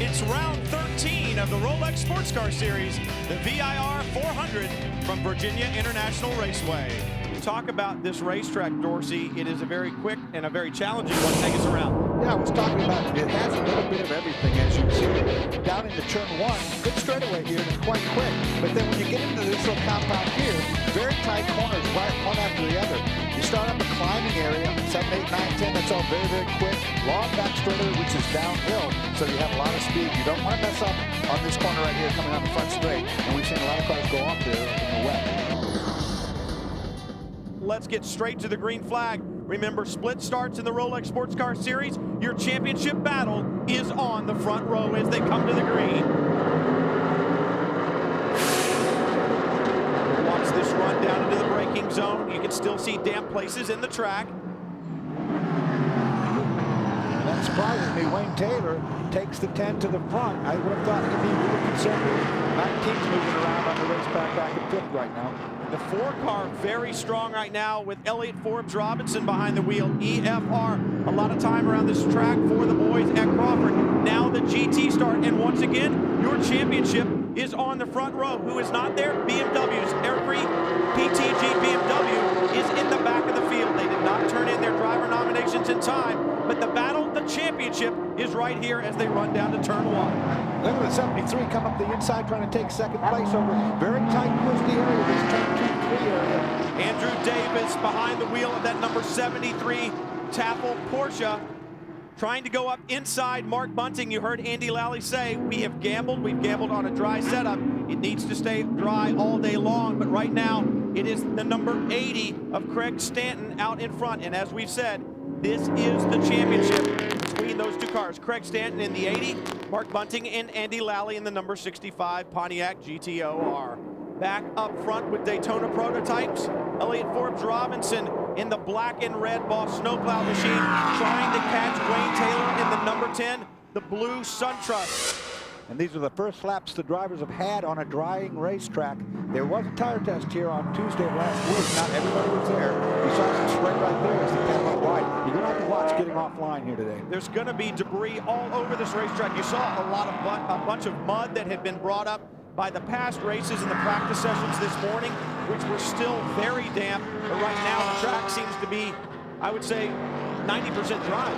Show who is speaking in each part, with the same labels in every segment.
Speaker 1: It's round 13 of the Rolex Sports Car Series, the VIR 400 from Virginia International Raceway. Talk about this racetrack, Dorsey. It is a very quick and a very challenging one. Take us around.
Speaker 2: Yeah, I was talking about it has a little bit of everything, as you see. Down into turn one, good straightaway here, and it's quite quick. But then when you get into this little compound here, very tight corners, right one after the other. You start up a climbing area, 7, 8, 9, 10. That's all very, very quick. Long back straightaway, which is downhill, so you have a lot of speed. You don't want to mess up on this corner right here coming on the front straight. And we've seen a lot of cars go off there in the wet.
Speaker 1: Let's get straight to the green flag. Remember, split starts in the Rolex Sports Car Series. Your championship battle is on the front row as they come to the green. Watch this run down into the braking zone. You can still see damp places in the track.
Speaker 2: That surprises me. Wayne Taylor takes the 10 to the front. I would have thought he'd be really conservative. 19's moving around on the racetrack back in fifth right now.
Speaker 1: The 4 car very strong right now with Elliott Forbes Robinson behind the wheel. EFR, a lot of time around this track for the boys at Crawford. Now the GT start, and once again, your championship is on the front row. Who is not there? BMWs. Every PTG BMW is in the back of the field. They did not turn in their driver nominations in time, but the battle, the championship, is right here as they run down to turn 1.
Speaker 2: Look at the 73 come up the inside trying to take second place over very tight twisty area, this turn 2-3 area.
Speaker 1: Andrew Davis behind the wheel of that number 73 Taffel Porsche, trying to go up inside Mark Bunting. You heard Andy Lally say, we've gambled on a dry setup. It needs to stay dry all day long, but right now it is the number 80 of Craig Stanton out in front, and as we've said, this is the championship between those 2 cars. Craig Stanton in the 80, Mark Bunting and Andy Lally in the number 65 Pontiac GTOR. Back up front with Daytona prototypes, Elliott Forbes Robinson in the black and red Boss snowplow machine, trying to catch Wayne Taylor in the number 10, the blue SunTrust.
Speaker 2: And these are the first laps the drivers have had on a drying racetrack. There was a tire test here on Tuesday of last week. Not everybody was there. You saw some spray right there as the pen went wide. You're going to have to watch getting offline here today.
Speaker 1: There's going to be debris all over this racetrack. You saw a bunch of mud that had been brought up by the past races and the practice sessions this morning, which were still very damp. But right now the track seems to be, I would say, 90% dry.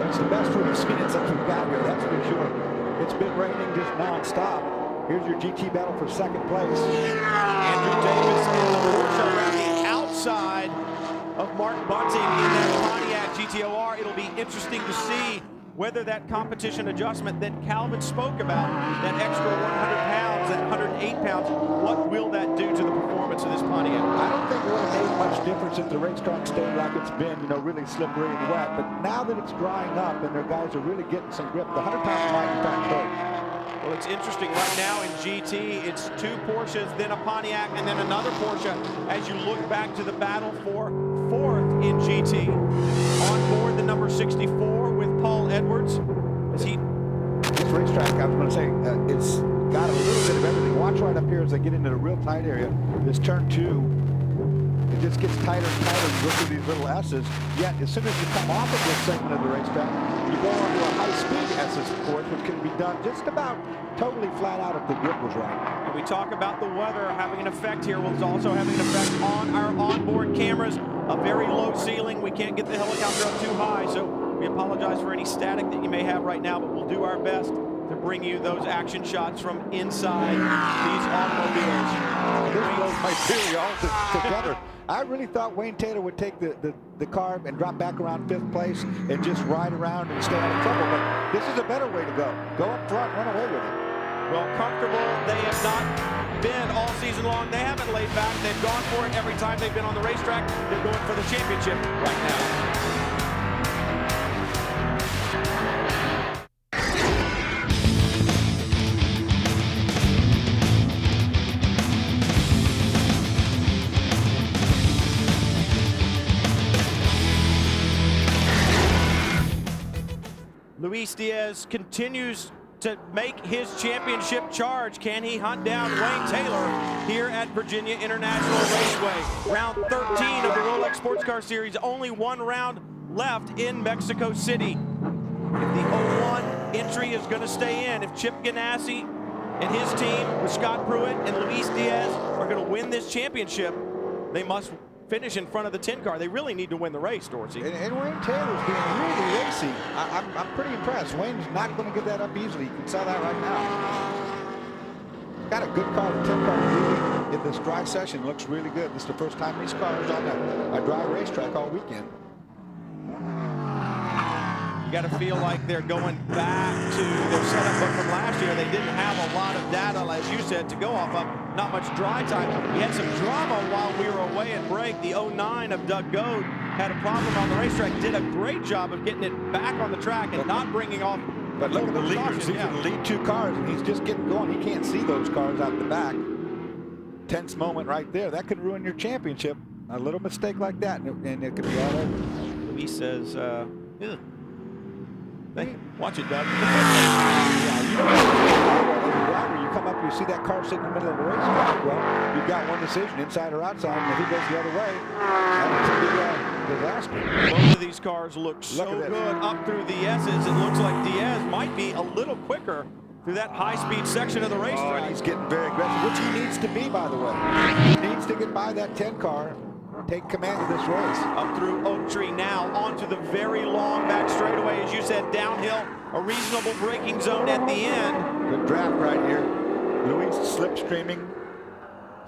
Speaker 2: It's the best we've seen it since we've got here, that's for sure. It's been raining just non-stop. Here's your GT battle for second place.
Speaker 1: Andrew Davis in the Porsche around the outside of Mark Bunting in that Pontiac GTOR. It'll be interesting to see whether that competition adjustment that Calvin spoke about, that extra 100 pounds, that 108 pounds, what will that do to the performance of this Pontiac?
Speaker 2: I don't think it would have made much difference if the racetrack stayed like it's been, really slippery and wet. But now that it's drying up and their guys are really getting some grip, the 100 pounds might in fact hurt.
Speaker 1: Well, it's interesting right now in GT, it's 2 Porsches, then a Pontiac, and then another Porsche as you look back to the battle for 4th in GT. On board the number 64 with Paul Edwards.
Speaker 2: This racetrack, I was going to say, it's got a little bit of everything. Watch right up here as they get into the real tight area. This turn 2, it just gets tighter and tighter. You go through these little S's. Yet, as soon as you come off of this segment of the racetrack, you go onto a high-speed S's, of course, which can be done just about totally flat out if the grip was right.
Speaker 1: And we talk about the weather having an effect here. Well, it's also having an effect on our onboard cameras. A very low ceiling. We can't get the helicopter up too high, so we apologize for any static that you may have right now, but we'll do our best to bring you those action shots from inside these automobiles.
Speaker 2: This blows my theory all together. I really thought Wayne Taylor would take the car and drop back around 5th place and just ride around and stay out of trouble, but this is a better way to go. Go up front, run away with it.
Speaker 1: Well, comfortable, they have not been all season long. They haven't laid back. They've gone for it every time they've been on the racetrack. They're going for the championship right now. Luis Diaz continues to make his championship charge. Can he hunt down Wayne Taylor here at Virginia International Raceway? Round 13 of the Rolex Sports Car Series. Only 1 round left in Mexico City. If the 01 entry is going to stay in. If Chip Ganassi and his team with Scott Pruitt and Luis Diaz are going to win this championship, they must finish in front of the 10 car. They really need to win the race, Dorsey.
Speaker 2: And Wayne Taylor's being really racy. I'm pretty impressed. Wayne's not going to give that up easily. You can tell that right now. Got a good car. The 10 car really in this dry session looks really good. This is the first time these cars on a dry racetrack all weekend.
Speaker 1: You got to feel like they're going back to their setup, but from last year they didn't have a lot of data, as you said, to go off of. Not much dry time. We had some drama while we were away at break. The 09 of Doug Goad had a problem on the racetrack. Did a great job of getting it back on the track and not bringing off.
Speaker 2: But look at the leaders. These are the lead 2 cars, and he's just getting going. He can't see those cars out the back. Tense moment right there. That could ruin your championship. A little mistake like that, and it could be all over.
Speaker 1: He says, hey, watch it, Doug.
Speaker 2: Yeah, you know, as a driver, you come up, you see that car sitting in the middle of the racetrack. Well, you've got one decision, inside or outside, and if he goes the other way, that could be a disaster.
Speaker 1: Both of these cars look so good up through the S's. It looks like Diaz might be a little quicker through that high-speed section of the racetrack.
Speaker 2: Oh, he's getting very aggressive, which he needs to be, by the way. He needs to get by that 10 car. Take command of this race. Up
Speaker 1: through Oak Tree now, onto the very long back straightaway, as you said, downhill, a reasonable braking zone at the end.
Speaker 2: Good draft right here. Luis slipstreaming.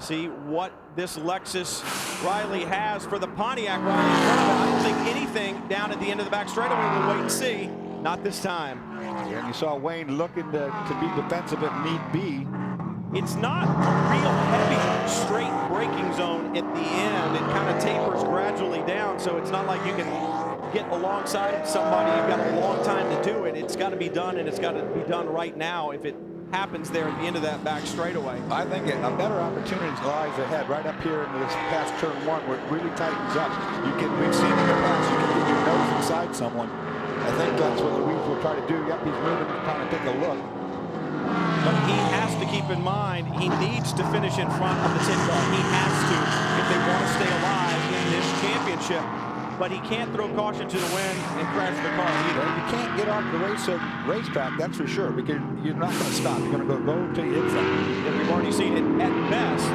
Speaker 1: See what this Lexus Riley has for the Pontiac Riley in front of it. I don't think anything down at the end of the back straightaway. We'll wait and see. Not this time.
Speaker 2: And you saw Wayne looking to be defensive if need be.
Speaker 1: It's not a real heavy straight braking zone at the end. It kind of tapers gradually down, so it's not like you can get alongside somebody. You've got a long time to do it. It's got to be done, and it's got to be done right now if it happens there at the end of that back straightaway.
Speaker 2: I think a better opportunity lies ahead, right up here in this past turn 1 where it really tightens up. We've seen in the past, you can get your nose inside someone. I think that's what Luis will try to do. Yep, he's moving, trying to take a look.
Speaker 1: But he has to keep in mind, he needs to finish in front of the 10 car. He has to if they want to stay alive in this championship. But he can't throw caution to the wind and crash the car either.
Speaker 2: You can't get off the racetrack, that's for sure, because you're not going to stop. You're going to go till you hit something.
Speaker 1: And we've already seen it. At best,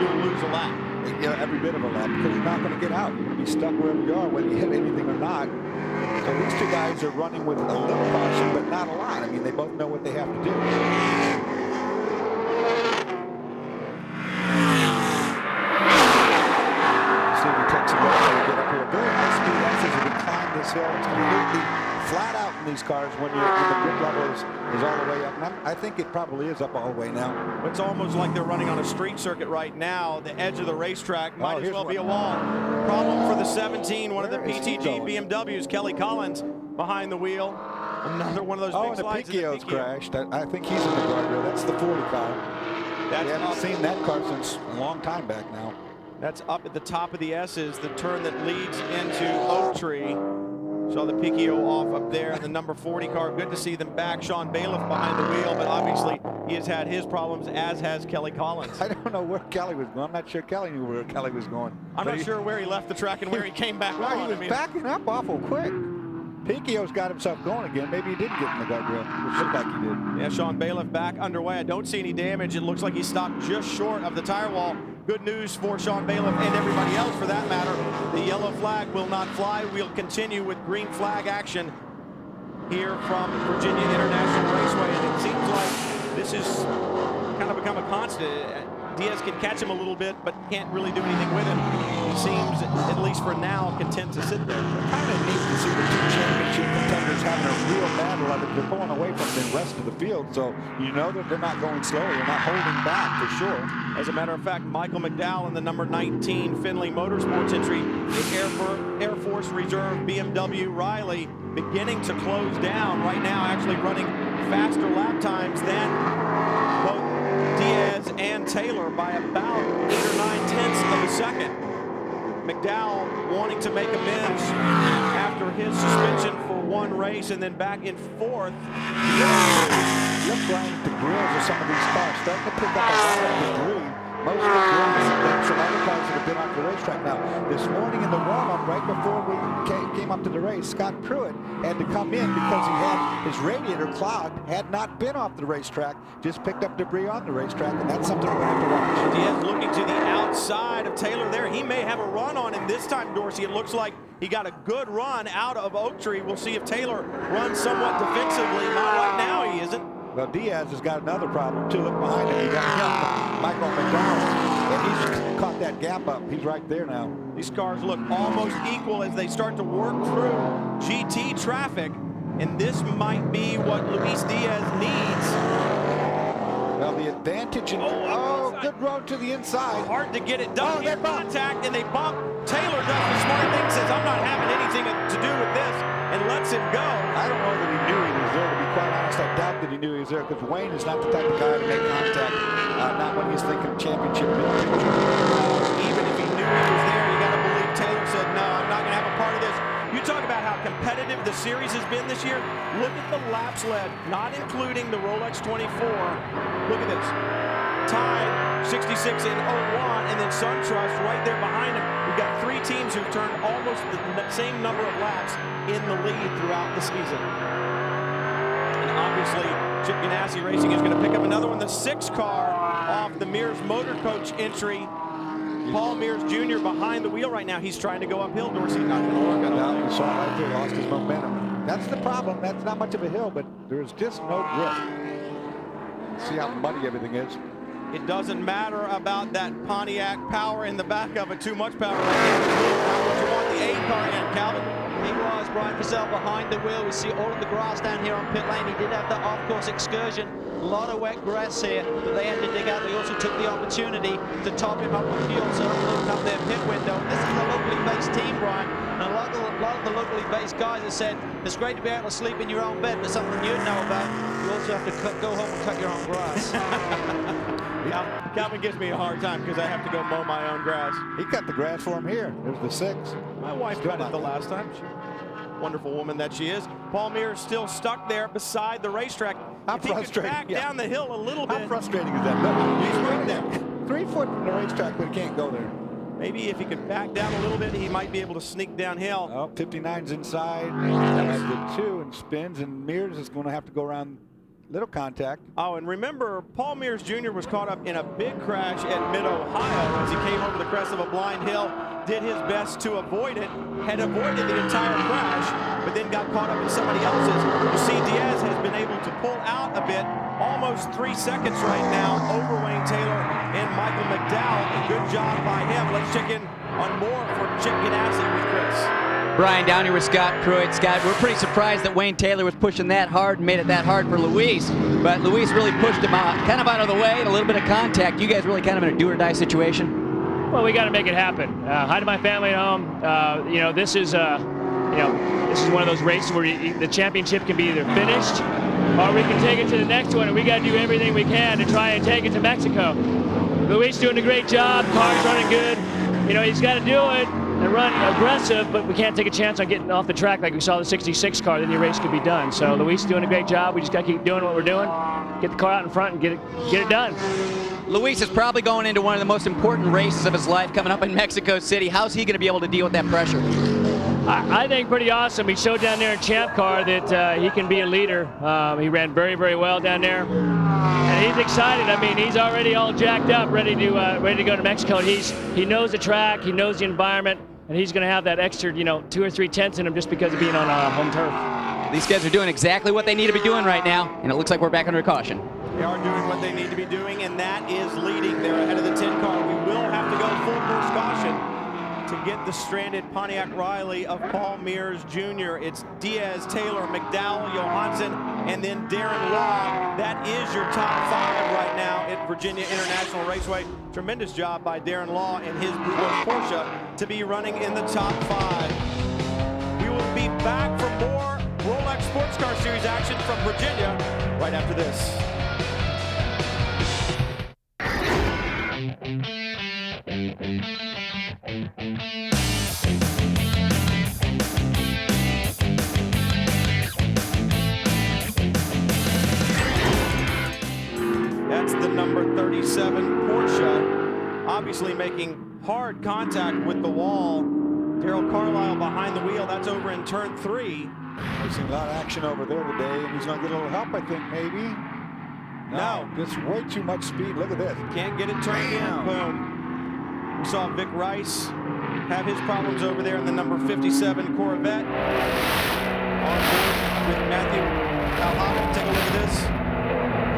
Speaker 1: you'll lose a lap.
Speaker 2: You know, every bit of a lap, because you're not going to get out. You're going to be stuck wherever you are, whether you hit anything or not. So these 2 guys are running with a little caution, but not a lot. I mean, they both know what they have to do. See if he takes a look to get up here. Very high speed as we climb this hill. It's completely flat out in these cars when the grip level is all the way up. And I think it probably is up all the way now.
Speaker 1: It's almost like they're running on a street circuit right now. The edge of the racetrack might as well be a wall. Problem for the 17, one of the PTG BMWs, Kelly Collins behind the wheel. Another one of those big slides.
Speaker 2: Oh, and the Piquio's crashed. I think he's in the guardrail. That's the 40 car. We haven't seen that car since a long time back now.
Speaker 1: That's up at the top of the S's, the turn that leads into Oak Tree. Saw the Piquio off up there in the number 40 car. Good to see them back. Sean Bailiff behind the wheel, but obviously he has had his problems, as has Kelly Collins.
Speaker 2: I don't know where Kelly was going. I'm not sure Kelly knew where Kelly was going.
Speaker 1: I'm not sure where he left the track and where he came back on.
Speaker 2: He was backing up awful quick. Piquio's got himself going again. Maybe he didn't get in the guardrail. It looked like he did.
Speaker 1: Yeah, Sean Bailiff back underway. I don't see any damage. It looks like he stopped just short of the tire wall. Good news for Sean Bailiff and everybody else for that matter. The yellow flag will not fly. We'll continue with green flag action here from Virginia International Raceway. And it seems like this has kind of become a constant. Diaz can catch him a little bit, but can't really do anything with him. He seems, at least for now, content to sit there.
Speaker 2: Kind of neat to see the 2 championship contenders having a real battle of it. They're pulling away from the rest of the field, so you know that they're not going slow. They're not holding back for sure.
Speaker 1: As a matter of fact, Michael McDowell in the number 19 Finley Motorsports entry, the Air Force Reserve BMW Riley beginning to close down right now, actually running faster lap times than both Diaz and Taylor by about 8 or 9 tenths of a second. McDowell wanting to make amends after his suspension for 1 race and then back in 4th.
Speaker 2: Look right at the grills of some of these cars, starting to pick up a lot of debris. Most of the grills some other cars that have been off the racetrack. Now, this morning in the warm-up, right before we came up to the race, Scott Pruitt had to come in because he had his radiator clogged, had not been off the racetrack, just picked up debris on the racetrack, and that's something we're going to have to watch.
Speaker 1: Diaz looking to the outside of Taylor there. He may have a run on him this time, Dorsey. It looks like he got a good run out of Oak Tree. We'll see if Taylor runs somewhat defensively. Not right now, he isn't.
Speaker 2: Well, Diaz has got another problem, too. Look behind him. You got Michael McDowell, and he's caught that gap up. He's right there now.
Speaker 1: These cars look almost equal as they start to work through GT traffic, and this might be what Luis Diaz needs.
Speaker 2: Well, the advantage in good road to the inside.
Speaker 1: Hard to get it done. They're contact, and they bump. Taylor does the smart thing, says, I'm not having anything to do with this, and lets him go.
Speaker 2: I don't know that he knew he was there, to be quite honest. I doubt that he knew he was there, because Wayne is not the type of guy to make contact, not when he's thinking championship.
Speaker 1: Even if he knew he was there, you got to believe Taylor said, no, I'm not going to have a part of this. You talk about how competitive the series has been this year. Look at the laps led, not including the Rolex 24. Look at this. Tied 66 in 01, and then SunTrust right there behind him. We've got three teams who've turned almost the same number of laps in the lead throughout the season. And obviously, Chip Ganassi Racing is going to pick up another one, the 6 car off the Mears Motor Coach entry. Paul Mears Jr. behind the wheel right now. He's trying to go uphill. Dorsey not going to work at all.
Speaker 2: You saw right there, lost his momentum. That's the problem. That's not much of a hill, but there's just no grip. See how muddy everything is.
Speaker 1: It doesn't matter about that Pontiac power in the back of it. Too much power right now. What you want the 8 car in, Calvin?
Speaker 3: Meanwhile, Brian Frizzell behind the wheel. We see all of the grass down here on pit lane. He did have the off-course excursion. A lot of wet grass here that they had to dig out. They also took the opportunity to top him up with fuel, so open up their pit window. This is a locally based team, Brian. And a lot of the locally based guys have said it's great to be able to sleep in your own bed, but something you'd know about, you also have to go home and cut your own grass.
Speaker 1: Calvin gives me a hard time because I have to go mow my own grass.
Speaker 2: He cut the grass for him here. There's the 6.
Speaker 1: My wife cut it the last time. Wonderful woman that she is. Paul Mears still stuck there beside the racetrack.
Speaker 2: How
Speaker 1: if he
Speaker 2: frustrating.
Speaker 1: could back down the hill a little bit.
Speaker 2: How frustrating is that? Look, he's right there. 3 foot from the racetrack, but he can't go there.
Speaker 1: Maybe if he could back down a little bit, he might be able to sneak downhill.
Speaker 2: Oh, 59's inside. That's the 2 and spins, and Mears is going to have to go around. Little contact.
Speaker 1: Oh, and remember, Paul Mears Jr. was caught up in a big crash at Mid-Ohio as he came over the crest of a blind hill, did his best to avoid it, had avoided the entire crash, but then got caught up in somebody else's. You see, Diaz has been able to pull out a bit, almost 3 seconds right now over Wayne Taylor and Michael McDowell. A good job by him. Let's check in on more for Chip Ganassi with Chris.
Speaker 4: Brian down here with Scott Pruitt. Scott, we're pretty surprised that Wayne Taylor was pushing that hard and made it that hard for Luis, but Luis really pushed him out, kind of out of the way, and a little bit of contact. You guys really kind of in a do-or-die situation?
Speaker 5: Well, we got to make it happen. Hi to my family at home. You know, this is one of those races where the championship can be either finished or we can take it to the next one, and we got to do everything we can to try and take it to Mexico. Luis doing a great job. Car's running good. You know, he's got to do it and run aggressive, but we can't take a chance on getting off the track like we saw the 66 car, then the race could be done. So Luis is doing a great job. We just got to keep doing what we're doing, get the car out in front and get it done.
Speaker 4: Luis is probably going into one of the most important races of his life coming up in Mexico City. How's he going to be able to deal with that pressure?
Speaker 5: I think pretty awesome. He showed down there in Champ Car that he can be a leader. He ran very, very well down there. And he's excited. I mean, he's already all jacked up, ready to go to Mexico. He knows the track, he knows the environment, and he's going to have that extra, 2 or 3 tenths in him just because of being on home turf.
Speaker 4: These guys are doing exactly what they need to be doing right now, and it looks like we're back under caution.
Speaker 1: They are doing what they need to be doing, and that is leading. They're ahead of the 10 car. We will have to go full course caution to get the stranded Pontiac Riley of Paul Mears Jr. It's Diaz, Taylor, McDowell, Johansson, and then Darren Law. That is your top 5 right now at Virginia International Raceway. Tremendous job by Darren Law and his Blue Ghost Porsche to be running in the top 5. We will be back for more Rolex Sports Car Series action from Virginia right after this. That's the number 37 Porsche obviously making hard contact with the wall. Darrell Carlisle behind the wheel. That's over in turn 3.
Speaker 2: We've seen a lot of action over there today, and he's going to get a little help, I think, maybe.
Speaker 1: No.
Speaker 2: Just way too much speed. Look at this.
Speaker 1: Can't get it turned in. Boom. We saw Vic Rice have his problems over there in the number 57 Corvette. On board with Matthew Alhada. Take a look at this.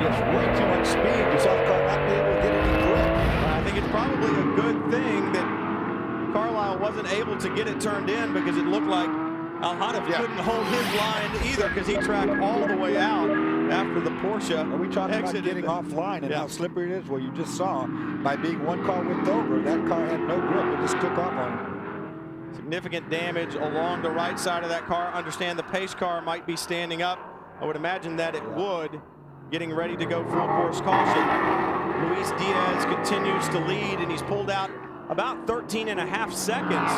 Speaker 2: Yes, way too much speed. You saw the car not be able to get any grip.
Speaker 1: I think it's probably a good thing that Carlisle wasn't able to get it turned in, because it looked like Alhada couldn't hold his line either, because he tracked all the way out after the Porsche.
Speaker 2: Are we talking about getting offline and how slippery it is? Well, you just saw by being one car width over, that car had no grip. It just took off on him.
Speaker 1: Significant damage along the right side of that car. Understand the pace car might be standing up. I would imagine that it would. Getting ready to go full course caution. Luis Diaz continues to lead, and he's pulled out about 13.5 seconds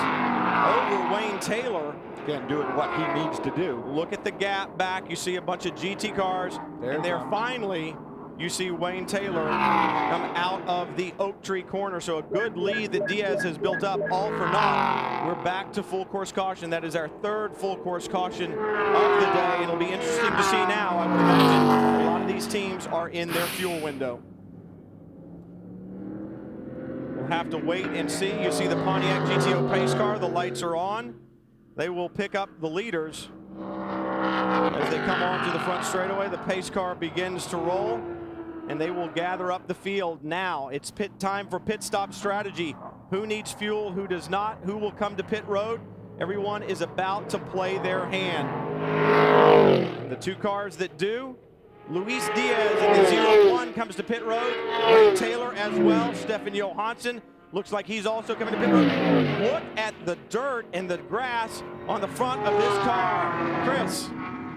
Speaker 1: over Wayne Taylor.
Speaker 2: Again, doing what he needs to do.
Speaker 1: Look at the gap back. You see a bunch of GT cars, and there finally you see Wayne Taylor come out of the Oak Tree corner. So a good lead that Diaz has built up, all for naught. We're back to full course caution. That is our 3rd full course caution of the day. It'll be interesting to see now. I would imagine a lot of these teams are in their fuel window. We'll have to wait and see. You see the Pontiac GTO pace car. The lights are on. They will pick up the leaders as they come onto the front straightaway. The pace car begins to roll, and they will gather up the field now. It's time for pit stop strategy. Who needs fuel, who does not, who will come to pit road? Everyone is about to play their hand. The 2 cars that do, Luis Diaz in the 01 comes to pit road. Wayne Taylor as well. Stefan Johansson looks like he's also coming to pit road. Look at the dirt and the grass on the front of this car. Chris.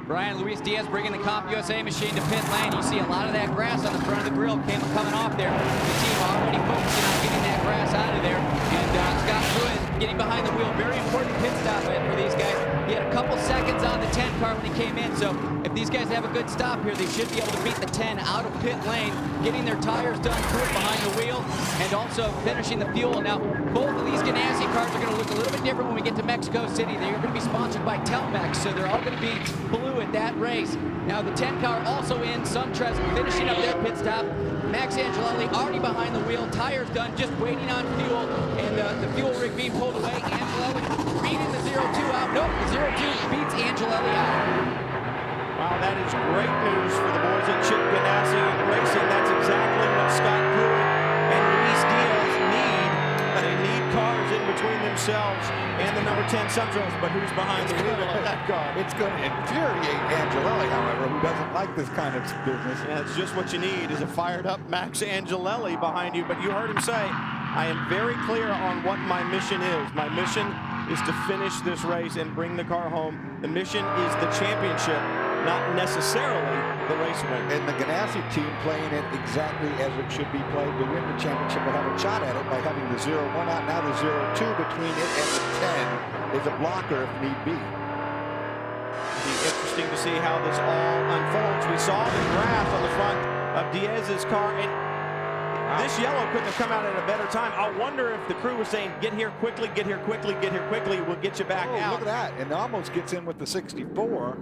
Speaker 4: Brian, Luis Diaz bringing the Comp USA machine to pit lane. You see a lot of that grass on the front of the grill coming off there. The team already focusing on getting that grass out of there. And Scott Pruitt getting behind the wheel. Very important pit stop for these guys. He had a couple seconds on the 10 car when he came in. So if these guys have a good stop here, they should be able to beat the 10 out of pit lane, getting their tires done Pruitt behind the wheel, and also finishing the fuel. Now, both of these Ganassi cars are going to look a little bit different when we get to Mexico City. They're going to be sponsored by Telmex, so they're all going to be blue at that race. Now, the 10 car also in, SunTrust finishing up their pit stop. Max Angelelli already behind the wheel, tires done, just waiting on fuel, and the fuel rig being pulled away. Angelelli beating the 02 out. Nope, the 02 beats Angelelli out.
Speaker 1: Wow, that is great news for the boys at Chip Ganassi Racing. That's exactly what Scott Pruitt and Luis Diaz need. They need cars in between themselves and the number 10 SunTrust, but who's behind the wheel of that car?
Speaker 2: It's going to infuriate Angelelli, however, who doesn't like this kind of business.
Speaker 1: Yeah, it's just what you need, is a fired up Max Angelelli behind you. But you heard him say, I am very clear on what my mission is. My mission is to finish this race and bring the car home. The mission is the championship, not necessarily the Raceway.
Speaker 2: And the Ganassi team playing it exactly as it should be played to win the championship, will have a shot at it by having the 01 out. Now the 02 between it and the 10 is a blocker if need be.
Speaker 1: It'll be interesting to see how this all unfolds. We saw the grass on the front of Diaz's car, and this yellow couldn't have come out at a better time. I wonder if the crew was saying, get here quickly, get here quickly, get here quickly, we'll get you back out.
Speaker 2: Look at that, and almost gets in with the 64.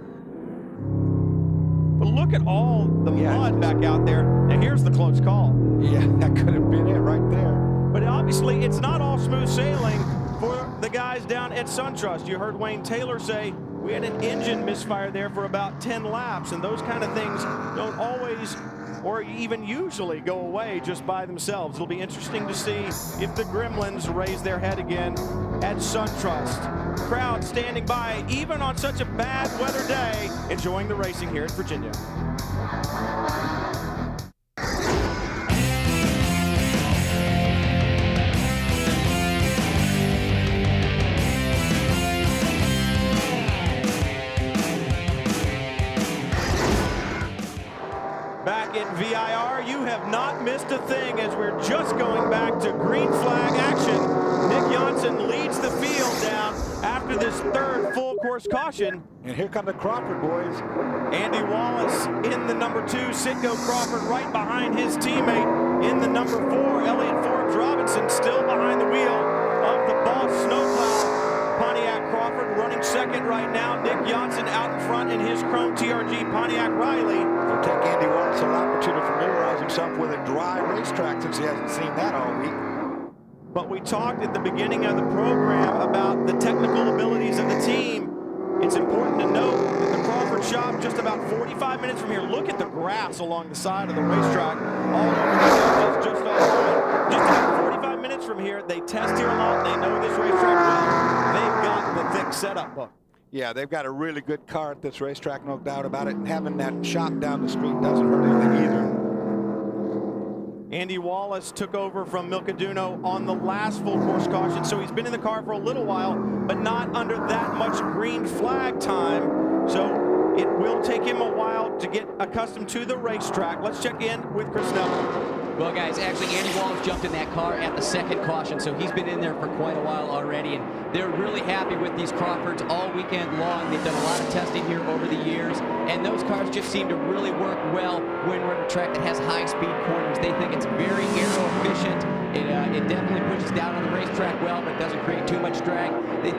Speaker 1: But look at all the mud back out there. Now here's the close call.
Speaker 2: Yeah, that could have been it right there.
Speaker 1: But obviously, it's not all smooth sailing for the guys down at SunTrust. You heard Wayne Taylor say, we had an engine misfire there for about 10 laps, and those kind of things don't always or even usually go away just by themselves. It'll be interesting to see if the Gremlins raise their head again at SunTrust. Crowd standing by, even on such a bad weather day, enjoying the racing here in Virginia. Back at VIR, you have not missed a thing as we're just going back to green flag action. Nick Johnson leads the field down after this third full course caution.
Speaker 2: And here come the Crawford boys.
Speaker 1: Andy Wallace in the number 2, Sitco Crawford right behind his teammate. in the number 4. Elliott Forbes Robinson still behind the wheel of the Boss Snowplow Pontiac Crawford, running second right now. Nick Johnson out in front in his Chrome TRG Pontiac Riley.
Speaker 2: It'll take Andy Wallace a lot to familiarize himself with a dry racetrack since he hasn't seen that all week.
Speaker 1: But we talked at the beginning of the program about the technical abilities of the team. It's important to note that the Crawford shop just about 45 minutes from here. Look at the grass along the side of the racetrack. All over the edges, just off line. Just about 45 minutes from here. They test here a lot. They know this racetrack well. They've got the thick setup book.
Speaker 2: Yeah, they've got a really good car at this racetrack, no doubt about it. And having that shop down the street doesn't hurt anything either.
Speaker 1: Andy Wallace took over from Milcaduno on the last full course caution, so he's been in the car for a little while, but not under that much green flag time. So it will take him a while to get accustomed to the racetrack. Let's check in with Chris Nelson.
Speaker 4: Well, guys, actually, Andy Wallace jumped in that car at the second caution, so he's been in there for quite a while already, and they're really happy with these Crawfords all weekend long. They've done a lot of testing here over the years, and those cars just seem to really work well when we're at a track that has high-speed corners. They think it's very aero-efficient. It definitely pushes down on the racetrack well, but doesn't create too much drag.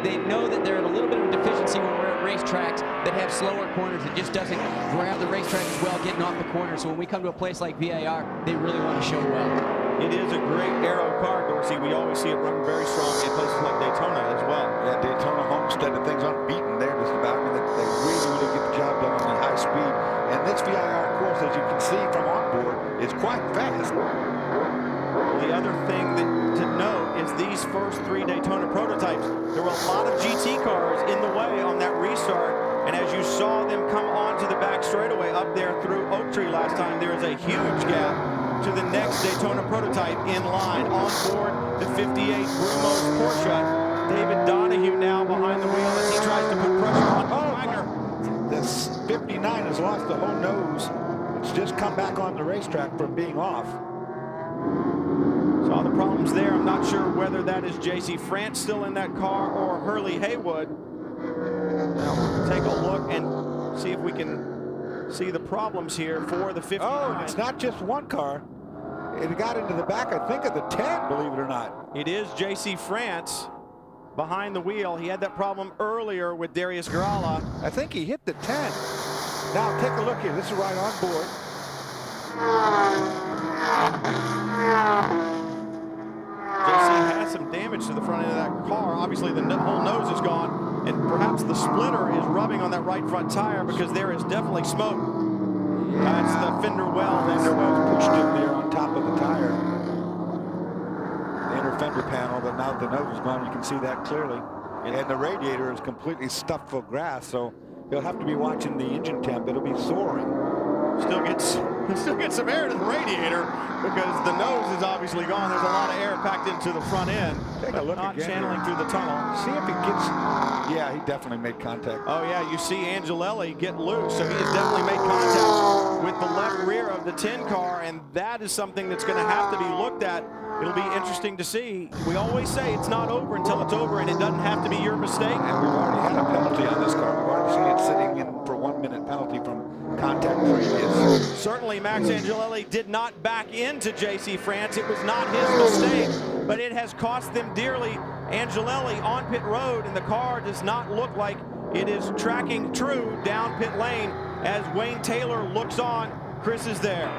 Speaker 4: They know that they're at a little bit of a deficiency when we're at racetracks that have slower corners. It just doesn't grab the racetrack as well getting off the corner. So when we come to a place like VIR, they really want to show well.
Speaker 1: It is a great aero car, Dorsey. We always see it run very strong in places like Daytona as well.
Speaker 2: Yeah, Daytona, Homestead, the thing's unbeaten there just about. I mean, they really get the job done on the high speed. And this VIR course, as you can see from on board, is quite fast.
Speaker 1: The other thing to note is these first 3 Daytona prototypes, there were a lot of GT cars in the way on that restart. And as you saw them come onto the back straightaway up there through Oak Tree last time, there is a huge gap to the next Daytona prototype in line. On board the 58 Brumos Porsche. David Donahue now behind the wheel as he tries to put pressure on Wagner.
Speaker 2: This 59 has lost the whole nose. It's just come back on the racetrack from being off.
Speaker 1: Saw the problems there. I'm not sure whether that is J.C. France still in that car or Hurley Haywood. Now we'll take a look and see if we can see the problems here for the 59.
Speaker 2: Oh, it's not just one car. It got into the back, I think, of the 10, believe it or not.
Speaker 1: It is J.C. France behind the wheel. He had that problem earlier with Darius Gralla.
Speaker 2: I think he hit the 10. Now take a look here. This is right on board.
Speaker 1: JC has some damage to the front end of that car. Obviously, the whole nose is gone, and perhaps the splitter is rubbing on that right front tire because there is definitely smoke. That's the fender well.
Speaker 2: Fender well pushed in there on top of the tire. The inner fender panel, but now the nose is gone. You can see that clearly. And the radiator is completely stuffed full of grass, so he'll have to be watching the engine temp. It'll be soaring.
Speaker 1: Still gets some air to the radiator because the nose is obviously gone. There's a lot of air packed into the front end,
Speaker 2: Take a look
Speaker 1: not
Speaker 2: again.
Speaker 1: channeling through the tunnel.
Speaker 2: See if he gets. Yeah, he definitely made contact.
Speaker 1: Oh yeah, you see Angelelli get loose, so he has definitely made contact with the left rear of the 10 car, and that is something that's going to have to be looked at. It'll be interesting to see. We always say it's not over until it's over, and it doesn't have to be your mistake.
Speaker 2: And we've already had a penalty on this car. We've already seen it sitting in for 1 minute penalty from contact previous.
Speaker 1: Certainly, Max Angelelli did not back into J.C. France. It was not his mistake, but it has cost them dearly. Angelelli on pit road, and the car does not look like it is tracking true down pit lane as Wayne Taylor looks on. Chris is there.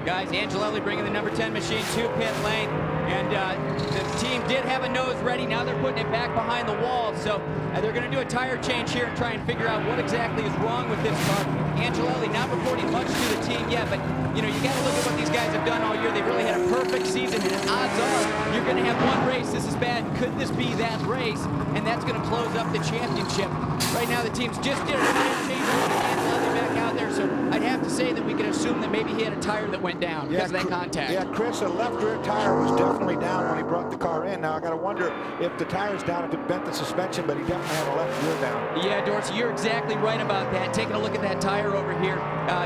Speaker 4: Guys, Angelelli bringing the number 10 machine to pit lane, and the team did have a nose ready. Now they're putting it back behind the wall, so they're going to do a tire change here and try and figure out what exactly is wrong with this car. Angelelli not reporting much to the team yet, but you know, you got to look at what these guys have done all year. They've really had a perfect season, and odds are you're going to have one race. This is bad. Could this be that race? And that's going to close up the championship. Right now, the teams just did a tire change on Angelelli back out there, so I'd have to say that we can assume that maybe he had a tire that went down because of that contact.
Speaker 2: Yeah, Chris, the left rear tire was definitely down when he brought the car in. Now I got to wonder if the tire's down, if it bent the suspension, but he definitely had a left rear down.
Speaker 4: Yeah, Dorsey, you're exactly right about that. Taking a look at that tire over here,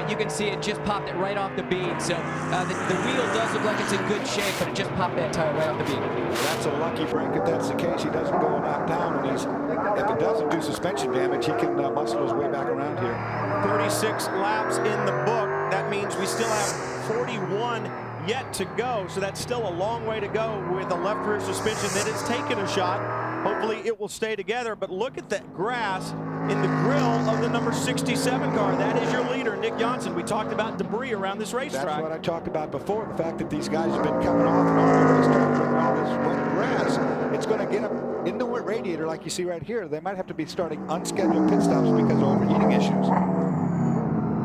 Speaker 4: you can see it just popped it right off the bead. So the wheel does look like it's in good shape, but it just popped that tire right off the bead.
Speaker 2: That's a lucky break if that's the case. He doesn't go a lap down, and if it doesn't do suspension damage, he can muscle his way back around here.
Speaker 1: 36 laps in the book. That means we still have 41 yet to go, so that's still a long way to go with a left rear suspension that has taken a shot. Hopefully it will stay together, but look at that grass in the grill of the number 67 car. That is your leader, Nick Johnson. We talked about debris around this racetrack.
Speaker 2: That's what I talked about before, the fact that these guys have been coming off and on the racetrack from all this wet grass. It's going to get them in the radiator like you see right here. They might have to be starting unscheduled pit stops because of overheating issues.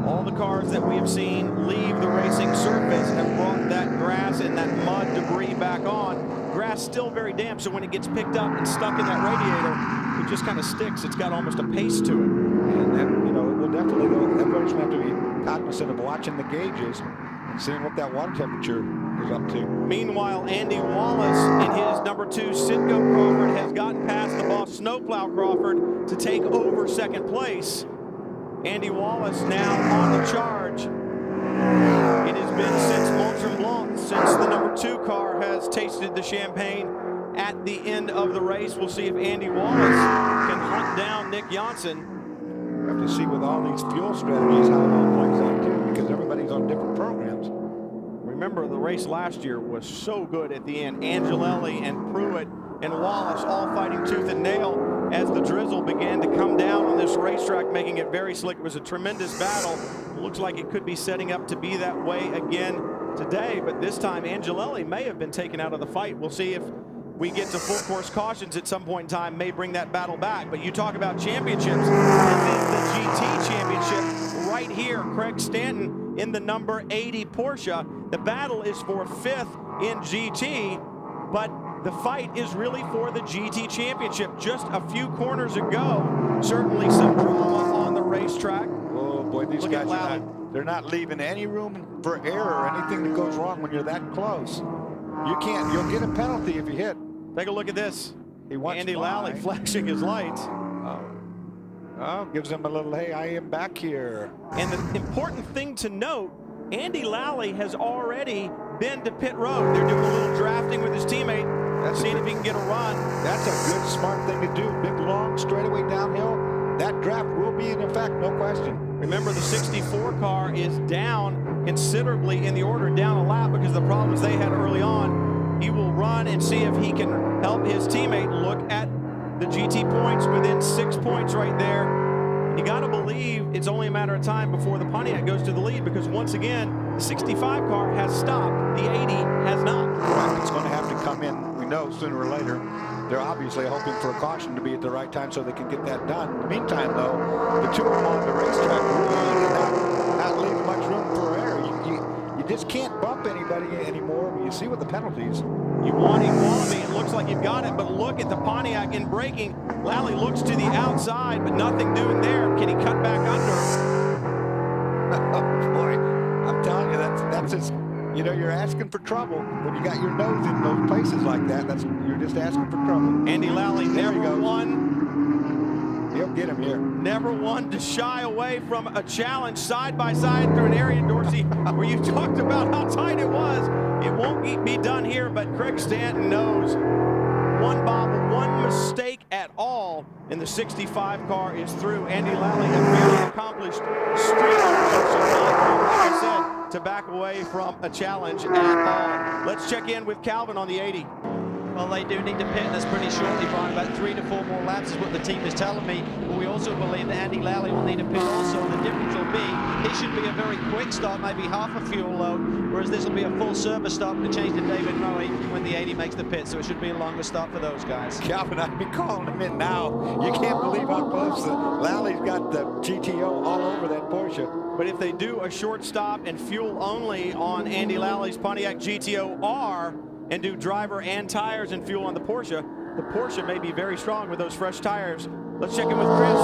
Speaker 1: All the cars that we have seen leave the racing surface have brought that grass and that mud debris back on. Grass still very damp, so when it gets picked up and stuck in that radiator, it just kind of sticks. It's got almost a paste to it.
Speaker 2: And that, you know, it will definitely go. Everybody's going to have to be cognizant of watching the gauges and seeing what that water temperature is up to.
Speaker 1: Meanwhile, Andy Wallace in his number 2 Sitco Crawford has gotten past the boss Snowplow Crawford to take over second place. Andy Wallace now on the charge. It has been since Mont Tremblant, since the number 2 car has tasted the champagne at the end of the race. We'll see if Andy Wallace can hunt down Nick Johnson.
Speaker 2: We have to see with all these fuel strategies how it all plays out too, because everybody's on different programs.
Speaker 1: Remember, the race last year was so good at the end. Angelelli and Pruitt and Wallace all fighting tooth and nail as the drizzle began to come down on this racetrack, making it very slick. It was a tremendous battle. It looks like it could be setting up to be that way again today, but this time Angelelli may have been taken out of the fight. We'll see if we get to full course cautions at some point in time, may bring that battle back. But you talk about championships, this is the GT championship right here. Craig Stanton in the number 80 Porsche. The battle is for 5th in GT, but the fight is really for the GT championship. Just a few corners ago, certainly some drama on the racetrack.
Speaker 2: Oh boy, these
Speaker 1: Look
Speaker 2: guys
Speaker 1: at
Speaker 2: they're not leaving any room for error or anything that goes wrong when you're that close. You'll get a penalty if you hit.
Speaker 1: Take a look at this.
Speaker 2: He wants
Speaker 1: Andy Lally flashing his lights.
Speaker 2: Oh, gives him a little, hey, I am back here.
Speaker 1: And the important thing to note, Andy Lally has already been to pit road. They're doing a little drafting with his teammate, seeing if he can get a run.
Speaker 2: That's a good, smart thing to do. Big, long, straightaway downhill. That draft will be in effect, no question.
Speaker 1: Remember, the 64 car is down considerably in the order, down a lap because of the problems they had early on. He will run and see if he can help his teammate. Look at the GT points within 6 points right there. You got to believe it's only a matter of time before the Pontiac goes to the lead, because once again, the 65 car has stopped. The 80 has not.
Speaker 2: Correct. It's going to have to come in, we know, sooner or later. They're obviously hoping for a caution to be at the right time so they can get that done. In the meantime, though, the two of them on the racetrack really not leaving much room for error. You just can't bump anybody anymore. You see with the penalties.
Speaker 1: You want equality. It looks like you've got it, but look at the Pontiac in braking. Lally looks to the outside, but nothing doing there. Can he cut back under?
Speaker 2: Oh, boy. I'm telling you, that's just, you know, you're asking for trouble. When you got your nose in those places like that, you're just asking for trouble.
Speaker 1: Andy Lally never won.
Speaker 2: He'll get him here.
Speaker 1: Never one to shy away from a challenge side by side through an area, Dorsey, where you talked about how tight it was. It won't be done here, but Craig Stanton knows one bobble, one mistake at all, and the 65 car is through. Andy Lally, a very accomplished streamer, like I said, to back away from a challenge at all. Let's check in with Calvin on the 80.
Speaker 3: Well, they do need to pit this pretty shortly, Brian. About 3 to 4 more laps is what the team is telling me. But we also believe that Andy Lally will need to pit also. And the difference will be, he should be a very quick start, maybe half a fuel load, whereas this will be a full service stop to change to David Murray when the 80 makes the pit. So it should be a longer start for those guys.
Speaker 2: Calvin, I'd be calling him in now. You can't believe how close Lally's got the GTO all over that Porsche.
Speaker 1: But if they do a short stop and fuel only on Andy Lally's Pontiac GTO R, and do driver and tires and fuel on the Porsche may be very strong with those fresh tires. Let's check in with Chris.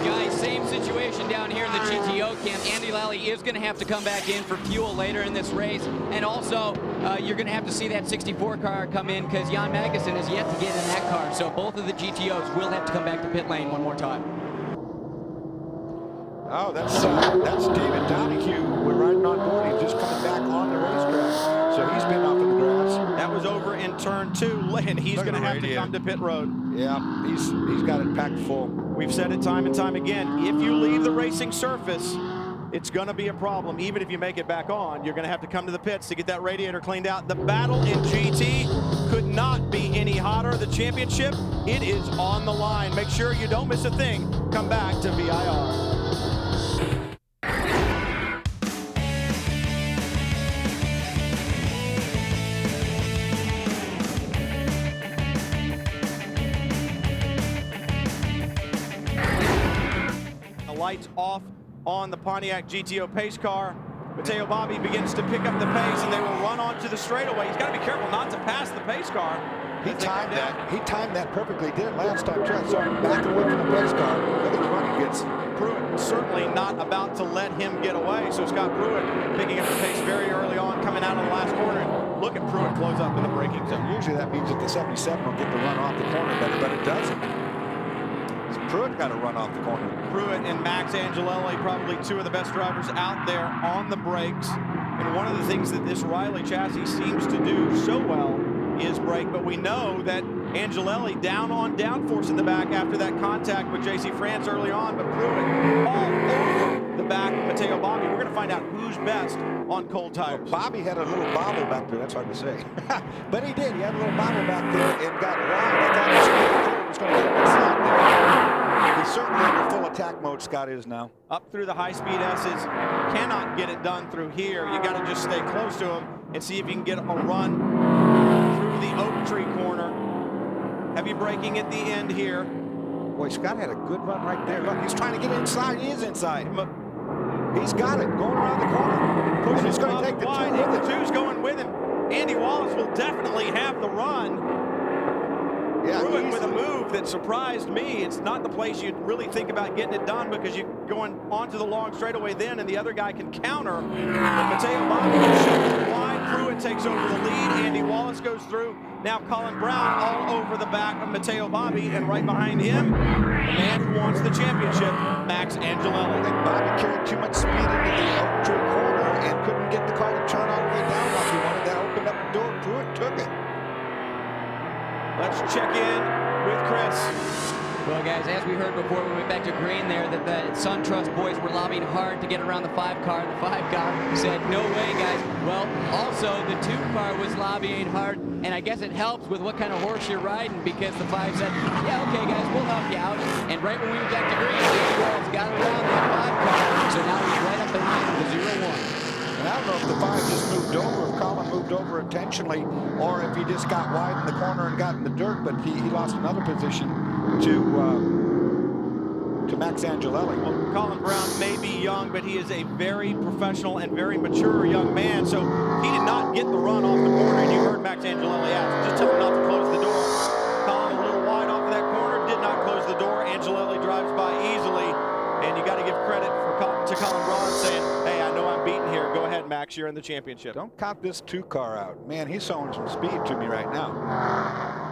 Speaker 4: Guys, same situation down here in the GTO camp. Andy Lally is going to have to come back in for fuel later in this race. And also, you're going to have to see that 64 car come in because Jan Magnussen is yet to get in that car. So both of the GTOs will have to come back to pit lane one more time.
Speaker 2: Oh, that's David Donahue. We're riding on board. He's just coming back on the racetrack. So he's been off in the grass.
Speaker 1: That was over in turn 2, and he's going to have to come to pit road.
Speaker 2: Yeah, he's got it packed full.
Speaker 1: We've said it time and time again. If you leave the racing surface, it's going to be a problem. Even if you make it back on, you're going to have to come to the pits to get that radiator cleaned out. The battle in GT could not be any hotter. The championship, it is on the line. Make sure you don't miss a thing. Come back to VIR. Lights off on the Pontiac GTO pace car. Matteo Bobby begins to pick up the pace, and they will run onto the straightaway. He's got to be careful not to pass the pace car.
Speaker 2: He timed that. He timed that perfectly. Did it last time too. I saw him back away from the pace car. Look at the run he gets.
Speaker 1: Pruitt certainly not about to let him get away. So Scott Pruitt picking up the pace very early on, coming out of the last corner. Look at Pruitt close up in the braking zone.
Speaker 2: Usually that means that the 77 will get the run off the corner better, but it doesn't. Pruitt got to run off the corner.
Speaker 1: Pruitt and Max Angelelli, probably two of the best drivers out there on the brakes. And one of the things that this Riley chassis seems to do so well is brake. But we know that Angelelli down on downforce in the back after that contact with JC France early on. But Pruitt all over the back of Matteo Bobby. We're going to find out who's best on cold tires.
Speaker 2: Well, Bobby had a little bobble back there. That's hard to say. But he did. He had a little bobble back there and got wide. I thought he was going to get inside there. He's certainly in full attack mode, Scott is now.
Speaker 1: Up through the high-speed S's. Cannot get it done through here. You got to just stay close to him and see if you can get a run through the Oak Tree corner. Heavy braking at the end here.
Speaker 2: Boy, Scott had a good run right there. Look, he's trying to get inside. He is inside. He's got it. Going around the corner.
Speaker 1: Pushing
Speaker 2: He's going to take the
Speaker 1: wide.
Speaker 2: two with
Speaker 1: The
Speaker 2: him.
Speaker 1: two's going with him. Andy Wallace will definitely have the run.
Speaker 2: Yeah,
Speaker 1: Pruitt with a move that surprised me. It's not the place you'd really think about getting it done because you're going onto the long straightaway then, and the other guy can counter. But Matteo Bobby shows wide. Pruitt takes over the lead. Andy Wallace goes through. Now Colin Brown all over the back of Matteo Bobby, and right behind him, the man who wants the championship, Max Angelelli.
Speaker 2: I think Bobby carried too much speed into the Oak Tree corner and couldn't get the car to turn all the way down like he wanted. That opened up the door. Pruitt took it.
Speaker 1: Let's check in with Chris.
Speaker 4: Well, guys, as we heard before we went back to green there, that the SunTrust boys were lobbying hard to get around the 5 car. The 5 car said, no way, guys. Well, also, the 2 car was lobbying hard, and I guess it helps with what kind of horse you're riding, because the 5 said, yeah, okay, guys, we'll help you out. And right when we went back to green, Wells got around that 5 car, so now he's right up behind the 0-1.
Speaker 2: And I don't know if the 5 just moved over, if Colin moved over intentionally, or if he just got wide in the corner and got in the dirt, but he lost another position to Max Angelelli.
Speaker 1: Well, Colin Brown may be young, but he is a very professional and very mature young man, so he did not get the run off the corner, and you heard Max Angelelli ask, just tell him not to close the door. Colin a little wide off of that corner, did not close the door. Angelelli drives by easily, and you got to give credit to Colin Brown saying, hey, I know I'm beaten here. Go ahead, Max, you're in the championship.
Speaker 2: Don't count this 2 car out. Man, he's showing some speed to me right now.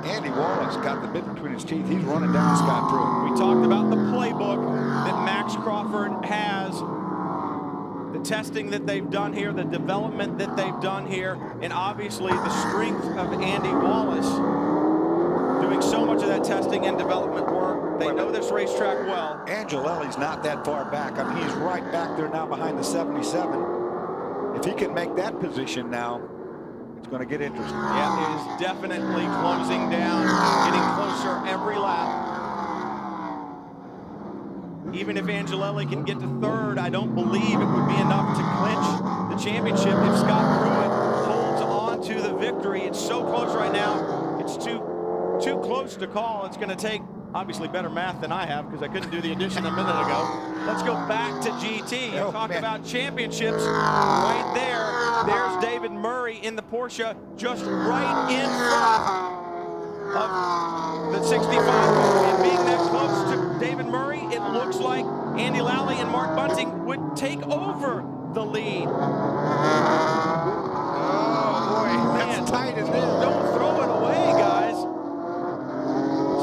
Speaker 2: Andy Wallace got the bit between his teeth. He's running down Scott Pruitt.
Speaker 1: We talked about the playbook that Max Crawford has, the testing that they've done here, the development that they've done here, and obviously the strength of Andy Wallace doing so much of that testing and development work. They know this racetrack well.
Speaker 2: Angelelli's not that far back. I mean, he's right back there now behind the 77. If he can make that position now, it's going to get interesting.
Speaker 1: Yeah, it is definitely closing down, getting closer every lap. Even if Angelelli can get to 3rd, I don't believe it would be enough to clinch the championship if Scott Pruitt holds on to the victory. It's so close right now. It's too close to call. It's going to take obviously better math than I have because I couldn't do the addition a minute ago. Let's go back to GT. You talk about championships right there. There's David Murray in the Porsche, just right in front of the 65 car. And being that close to David Murray, it looks like Andy Lally and Mark Bunting would take over the lead.
Speaker 2: Oh boy, that's tight as this.
Speaker 1: Don't throw it away, guys.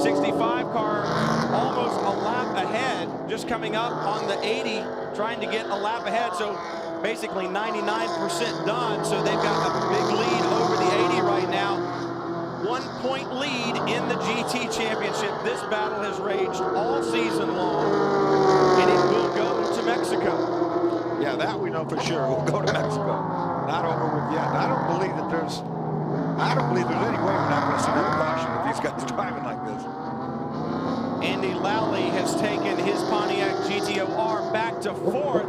Speaker 1: 65 car almost a lap ahead, just coming up on the 80, trying to get a lap ahead. So basically 99% done. So they've got a big lead over the 80 right now. 1-point lead in the GT Championship. This battle has raged all season long, and it will go to Mexico.
Speaker 2: Yeah, that we know for sure. We'll go to Mexico. Not over with yet. I don't believe there's any way we're not going to see another caution if these guys are driving like this.
Speaker 1: Andy Lally has taken his Pontiac GTO-R back to 4th,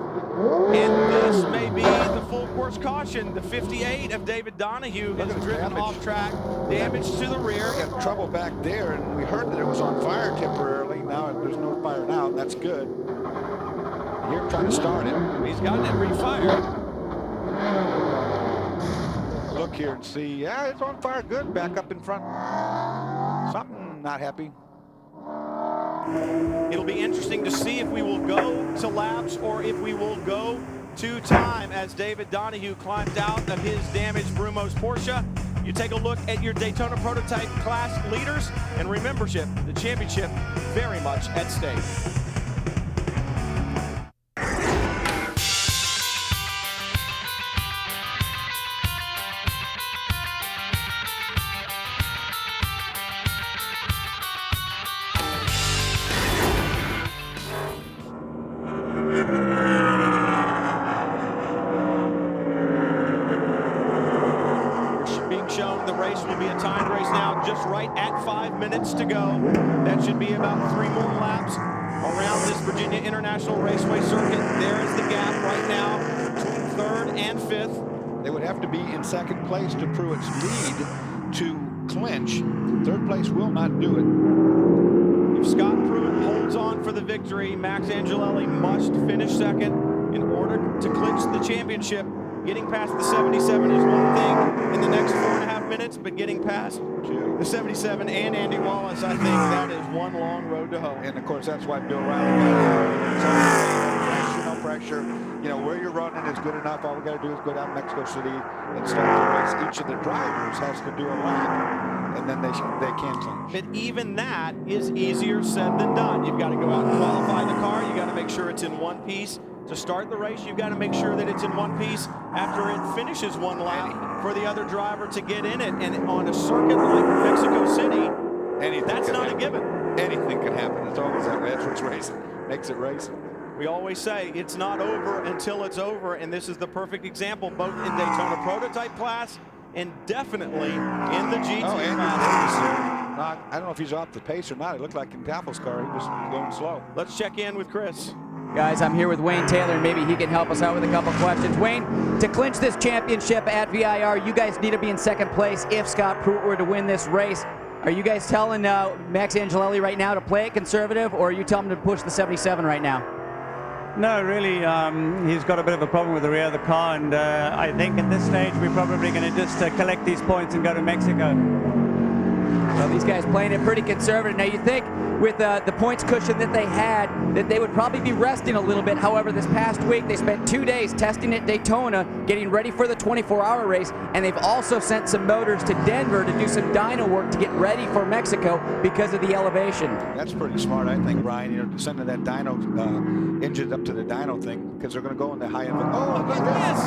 Speaker 1: and this may be the full course caution. The 58 of David Donahue has driven off track, damage to the rear.
Speaker 2: We got trouble back there, and we heard that it was on fire temporarily. Now there's no fire now, and that's good. Here trying to start it.
Speaker 1: He's gotten it refired.
Speaker 2: Look here and see. Yeah, it's on fire. Good. Back up in front. Something not happy.
Speaker 1: It'll be interesting to see if we will go to laps or if we will go to time as David Donahue climbs out of his damaged Brumos Porsche. You take a look at your Daytona Prototype class leaders and membership, the championship very much at stake. The race will be a timed race now, just right at 5 minutes to go. That should be about 3 more laps around this Virginia International Raceway circuit. There is the gap right now between 3rd and 5th.
Speaker 2: They would have to be in 2nd place to Pruitt's lead to clinch. 3rd place will not do it.
Speaker 1: If Scott Pruitt holds on for the victory, Max Angelelli must finish 2nd in order to clinch the championship. Getting past the 77 is one thing in the next 4.5 minutes, but getting past the 77 and Andy Wallace, I think that is one long road to hoe.
Speaker 2: And of course, that's why Bill Riley got it. No pressure. You know, where you're running is good enough. All we got to do is go down to Mexico City and start the race. Each of the drivers has to do a lap, and then they can clinch.
Speaker 1: But even that is easier said than done. You've got to go out and qualify the car. You got to make sure it's in one piece. To start the race, you've got to make sure that it's in one piece after it finishes one lap for the other driver to get in it. And on a circuit like Mexico City, that's not a given.
Speaker 2: Anything can happen. It's always that way. That's what's racing. Makes it racing.
Speaker 1: We always say it's not over until it's over, and this is the perfect example, both in Daytona Prototype class and definitely in the GT class.
Speaker 2: I don't know if he's off the pace or not. It looked like in Tafel's car he was going slow.
Speaker 1: Let's check in with Chris.
Speaker 4: Guys, I'm here with Wayne Taylor, and maybe he can help us out with a couple questions. Wayne, to clinch this championship at VIR, you guys need to be in 2nd place if Scott Pruitt were to win this race. Are you guys telling Max Angelelli right now to play it conservative, or are you telling him to push the 77 right now?
Speaker 6: No, really, he's got a bit of a problem with the rear of the car, and I think at this stage we're probably going to just collect these points and go to Mexico.
Speaker 4: Well, these guys playing it pretty conservative. Now, you think with the points cushion that they had, that they would probably be resting a little bit. However, this past week, they spent 2 days testing at Daytona, getting ready for the 24-hour race, and they've also sent some motors to Denver to do some dyno work to get ready for Mexico because of the elevation.
Speaker 2: That's pretty smart, I think, Brian, you know, sending that dyno engine up to the dyno thing, because they're going to go in the high end. Oh, look at this!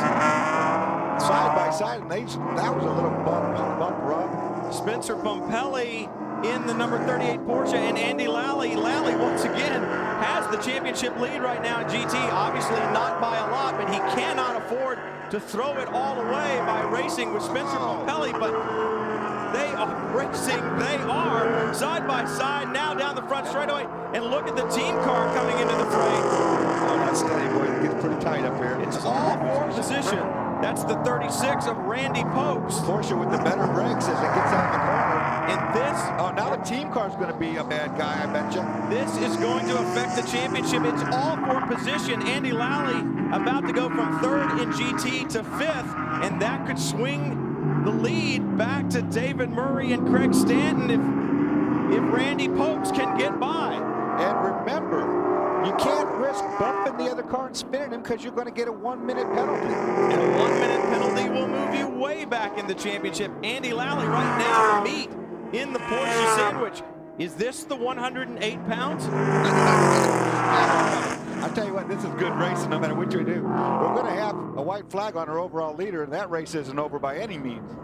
Speaker 2: Side by side, and that was a little bump rub.
Speaker 1: Spencer Pumpelly in the number 38 Porsche, and Andy Lally. Lally, once again, has the championship lead right now in GT. Obviously not by a lot, but he cannot afford to throw it all away by racing with Spencer Pumpelly, but they are racing. They are side by side now down the front straightaway, and look at the team car coming into the fray.
Speaker 2: Oh, that's steady, boy. It gets pretty tight up here.
Speaker 1: It's all for position. That's the 36 of Randy Popes.
Speaker 2: Porsche with the better brakes as it gets out of the corner.
Speaker 1: And this...
Speaker 2: Oh, now the team car's going to be a bad guy, I bet you.
Speaker 1: This is going to affect the championship. It's all for position. Andy Lally about to go from 3rd in GT to 5th, and that could swing the lead back to David Murray and Craig Stanton if Randy Popes can get by.
Speaker 2: And remember, you can't risk bumping the other car and spinning him because you're going to get a 1-minute penalty.
Speaker 1: And a 1-minute penalty will move you way back in the championship. Andy Lally right now, meat in the Porsche sandwich. Is this the 108 pounds?
Speaker 2: I'll tell you what, this is good racing no matter what you do. We're going to have a white flag on our overall leader, and that race isn't over by any means.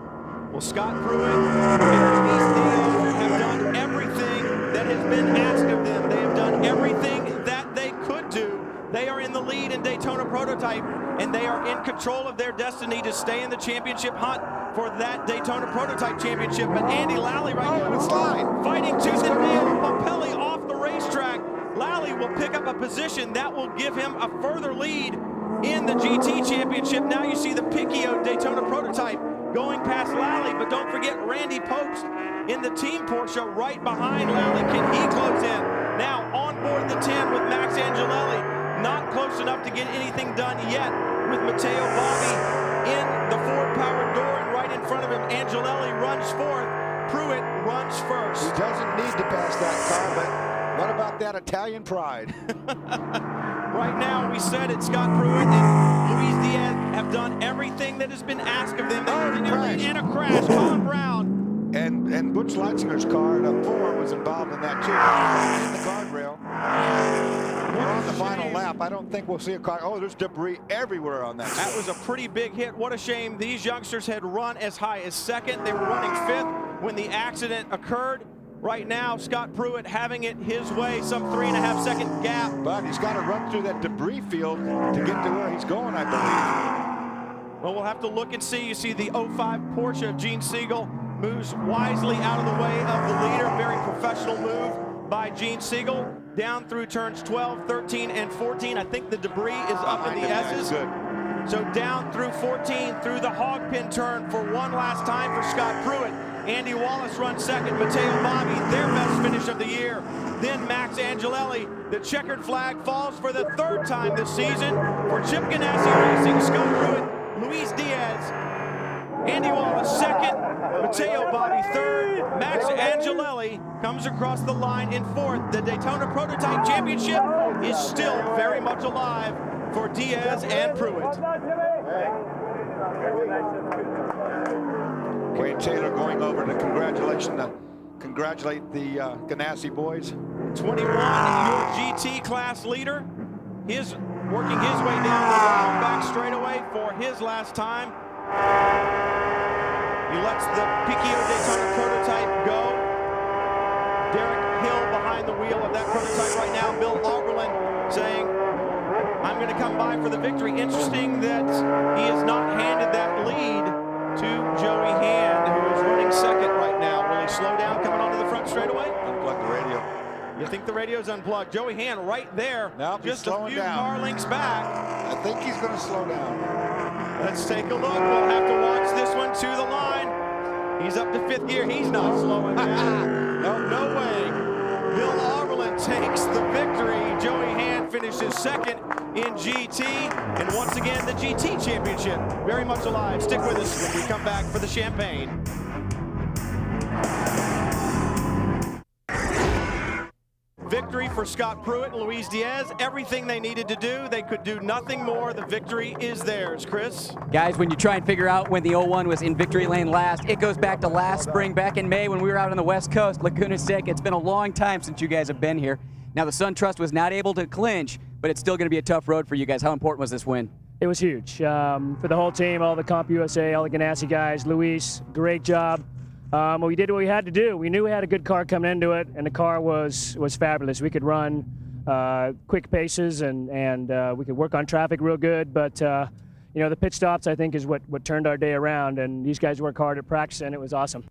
Speaker 1: Well, Scott Pruitt and Luis Diaz have done everything that has been asked of them. They have done everything that they could do. They They are in the lead in Daytona Prototype, and they are in control of their destiny to stay in the championship hunt for that Daytona Prototype Championship. But Andy Lally right now fighting tooth and nail. Pompelli off the racetrack. Lally will pick up a position that will give him a further lead in the GT Championship. Now you see the Picchio Daytona Prototype going past Lally, but don't forget Randy Post in the team Porsche right behind Lally. Can he close in? Now on board the 10 with Max Angelelli, not close enough to get anything done yet with Matteo Bobbi in the Ford-powered door, and right in front of him, Angelelli runs fourth. Pruitt runs first.
Speaker 2: He doesn't need to pass that car, but what about that Italian pride?
Speaker 1: Right now, we said it, Scott Pruitt and Luis Diaz have done everything that has been asked of them. They were in a crash. Colin Brown.
Speaker 2: And Butch Leitzinger's car, the 4, was involved in that too. In the guardrail. We're on the final lap. I don't think we'll see a car. Oh, there's debris everywhere on that.
Speaker 1: That was a pretty big hit. What a shame. These youngsters had run as high as second. They were running 5th when the accident occurred. Right now, Scott Pruitt having it his way, some 3.5-second gap.
Speaker 2: But he's got to run through that debris field to get to where he's going, I believe.
Speaker 1: Well, we'll have to look and see. You see the 05 Porsche of Gene Siegel moves wisely out of the way of the leader. Very professional move by Gene Siegel. Down through turns 12, 13, and 14. I think the debris is up in the S's.
Speaker 2: Good.
Speaker 1: So down through 14, through the hog pin turn for one last time for Scott Pruitt. Andy Wallace runs second. Matteo Bobbi, their best finish of the year. Then Max Angelelli. The checkered flag falls for the 3rd time this season for Chip Ganassi Racing. Scott Pruitt, Luis Diaz, Andy Wallace second, Matteo Bobbi 3rd, Max Angelelli comes across the line in 4th. The Daytona Prototype Championship is still very much alive for Diaz and Pruitt.
Speaker 2: Wayne Taylor going over to congratulate the Ganassi boys.
Speaker 1: 21, your GT class leader, working his way down the long back straightaway for his last time. He lets the Picchio Daytona Prototype go. Derek Hill behind the wheel of that prototype right now. Bill Auberlen saying, I'm going to come by for the victory. Interesting that he has not handed that lead to Joey Hand, who is running second right now. Will he slow down coming onto the front straightaway?
Speaker 2: Unplug the radio.
Speaker 1: You think the radio's unplugged? Joey Hand right there,
Speaker 2: nope,
Speaker 1: just a few car lengths back.
Speaker 2: I think he's going to slow down.
Speaker 1: Let's take a look. We'll have to watch this one to the line. He's up to 5th gear. He's not slowing down. No way. Bill Auberlen takes the victory. Joey Hand finishes second in GT. And once again, the GT Championship very much alive. Stick with us when we come back for the champagne. Victory for Scott Pruitt and Luis Diaz. Everything they needed to do. They could do nothing more. The victory is theirs. Chris?
Speaker 4: Guys, when you try and figure out when the 01 was in victory lane last, it goes back to last spring, back in May when we were out on the West Coast. Laguna Seca, it's been a long time since you guys have been here. Now, the Sun Trust was not able to clinch, but it's still going to be a tough road for you guys. How important was this win?
Speaker 5: It was huge for the whole team, all the Comp USA, all the Ganassi guys. Luis, great job. We did what we had to do. We knew we had a good car coming into it, and the car was fabulous. We could run quick paces, and we could work on traffic real good. But you know, the pit stops, I think, is what turned our day around. And these guys work hard at practice, and it was awesome.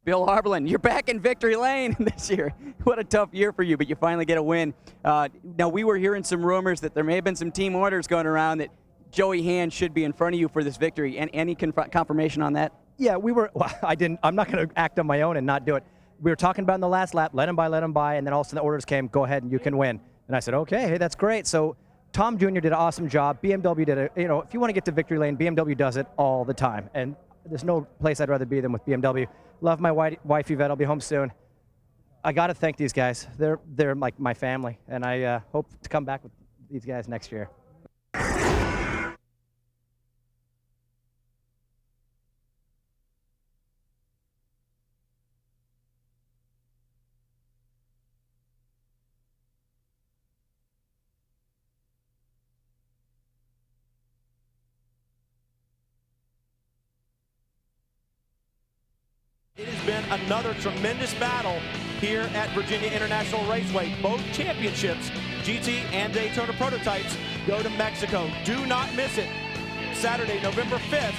Speaker 4: Bill Auberlen, you're back in victory lane this year. What a tough year for you, but you finally get a win. Now, we were hearing some rumors that there may have been some team orders going around that Joey Hand should be in front of you for this victory. And any confirmation on that?
Speaker 7: Yeah, we were. Well, I'm not going to act on my own and not do it. We were talking about in the last lap, let him by, and then all of a sudden the orders came, go ahead and you can win. And I said, okay, hey, that's great. So Tom Jr. did an awesome job. BMW did it. You know, if you want to get to victory lane, BMW does it all the time. And there's no place I'd rather be than with BMW. Love my wife Yvette. I'll be home soon. I got to thank these guys. They're like my family, and I hope to come back with these guys next year.
Speaker 1: It has been another tremendous battle here at Virginia International Raceway. Both championships, GT and Daytona prototypes, go to Mexico. Do not miss it. Saturday, November 5th,